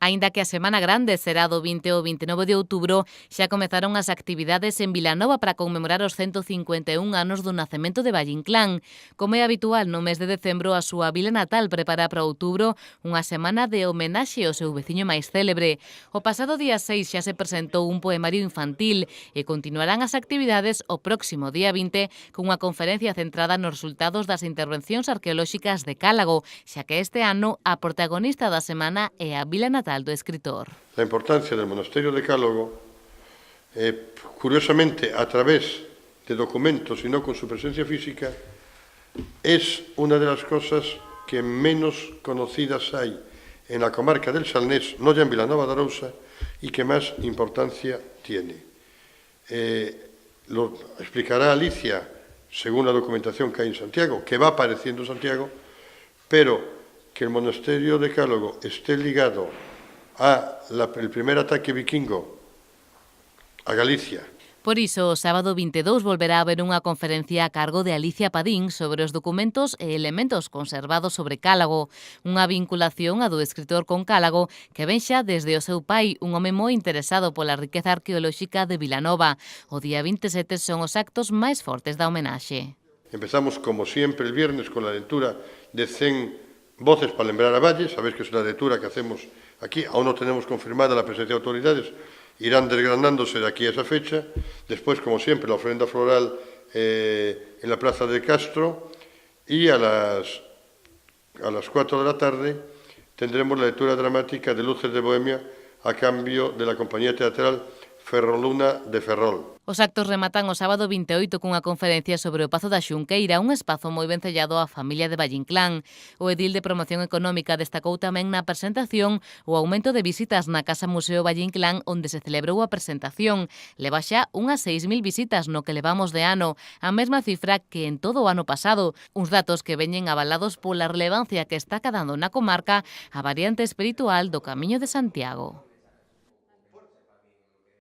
Aínda que a Semana Grande será do 20 ao 29 de outubro, xa comezaron as actividades en Vilanova para conmemorar os 151 anos do nacemento de Valle Inclán. Como é habitual no mes de decembro, a súa vila natal prepara para outubro unha semana de homenaxe ao seu veciño máis célebre. O pasado día 6 xa se presentou un poemario infantil e continuarán as actividades o próximo día 20 cunha conferencia centrada nos resultados das intervencións arqueolóxicas de Cálago, xa que este ano a protagonista da semana é a vila natal do escritor. La importancia del monasterio de Cálago, curiosamente a través de documentos y no con su presencia física, es una de las cosas que menos conocidas hay en la comarca del Salnés, no ya en Vilanova de Arousa, y que más importancia tiene. Lo explicará Alicia, según la documentación que hay en Santiago, que va apareciendo en Santiago, pero que el monasterio de Cálago esté ligado el primer ataque vikingo a Galicia. Por iso, o sábado 22 volverá a haber unha conferencia a cargo de Alicia Padín sobre os documentos e elementos conservados sobre Cálago, unha vinculación a do escritor con Cálago que ven xa desde o seu pai, un home moi interesado pola riqueza arqueolóxica de Vilanova. O día 27 son os actos máis fortes da homenaxe. Empezamos, como siempre, el viernes con la lectura de 100 voces para lembrar a Valle. Sabéis que es una lectura que hacemos aquí, aún no tenemos confirmada la presencia de autoridades, irán desgranándose de aquí a esa fecha. Después, como siempre, la ofrenda floral en la Plaza de Castro, y a las 4 de la tarde tendremos la lectura dramática de Luces de Bohemia a cambio de la compañía teatral Ferroluna de Ferrol. Os actos rematan o sábado 28 cunha conferencia sobre o Pazo da Xunqueira, un espazo moi vencellado á familia de Valle Inclán. O edil de Promoción Económica destacou tamén na presentación o aumento de visitas na Casa Museo Valle Inclán, onde se celebrou a presentación. Leva xa unhas 6.000 visitas no que levamos de ano, a mesma cifra que en todo o ano pasado, uns datos que veñen avalados pola relevancia que está cadando na comarca a variante espiritual do Camiño de Santiago.